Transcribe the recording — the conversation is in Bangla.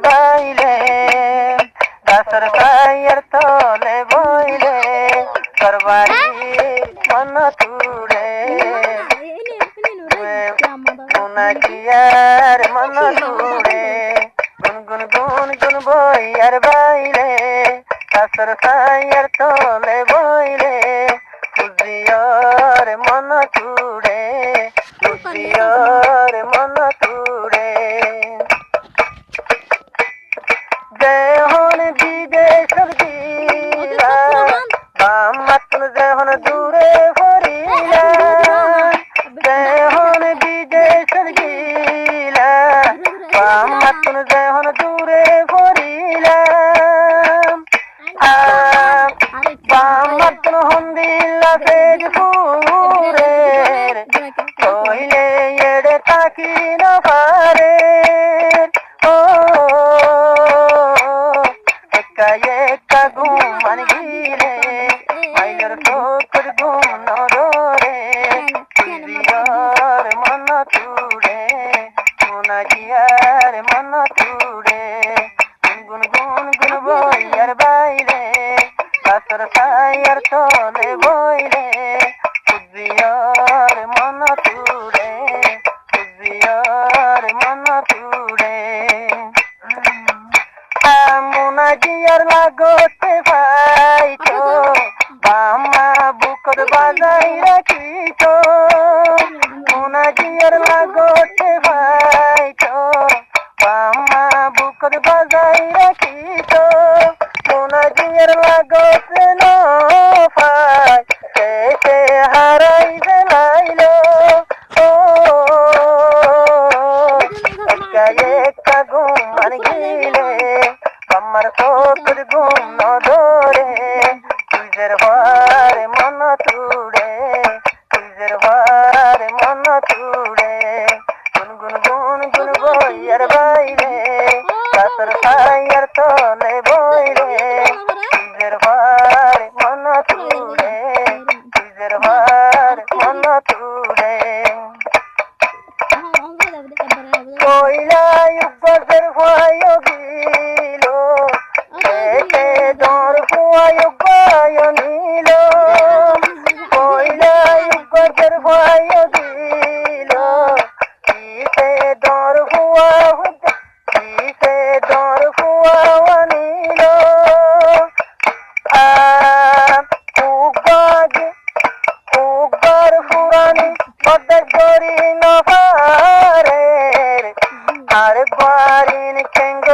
বাইলে গাছর ছায়ার তলে বইলে করবারি মন তুড়ে মুনাজিয়ার মন তুড়ে গুনগুন গুনগুন বইয়ার বাইলে গাছর ছায়ার তলে বইলে কুজিয়ার মন তুড়ে কুজিয়ার মন তুড়ে দেহন বিদেশর দিলা বামাতন দেহন দূরে ফরিলা দেহন বিদেশর দিলা বামাতন দেহন দূরে ফরিলা বামাতন হন্দিলা ফেজপুরে কইলে এড়ে তাকি না পারে একা ঘুমান গিলে মাইলের ঠোকর ঘুম নদরে তুজিয়ার মন তুড়ে মুনাজিয়ার মন তুড়ে গুন গুন গুন বইয়ার বাইলে গাছর ছায়ার তলে বইলে তুজিয়ার মন তুড়ে তুজিয়ার মন তুড়ে মুনাজিয়ার লাগতে পাইতো বামা বুকর বাজাই রাখিতো মুনাজিয়ার লাগতে পাইতো বামা বুকর বাজাই রাখিতো মুনাজিয়ার লাগতে ন পাই সে হারাই ফেলাইলো একা ঘুমান গিলে আমার চোখের ঘুম নদরে তুইজের ভারে মন তুড়ে তুইজের ভারে মন তুড়ে গুন গুন গুন গুন বইয়ার বাইরে গাছর ছায়ার তলে বইলে তুইজের ভারে মন তুড়ে তুইজের ভারে মন তুড়ে কইলা উপসের ভয় গিলো এতে দর ভয় ভয় নিল কইলা উপসের ভয় গিলো কিসে দর কিসে দর ভয় নিল উগর পুরানি পদ্মের গরি নভারে আর বারিন কেঙ্গ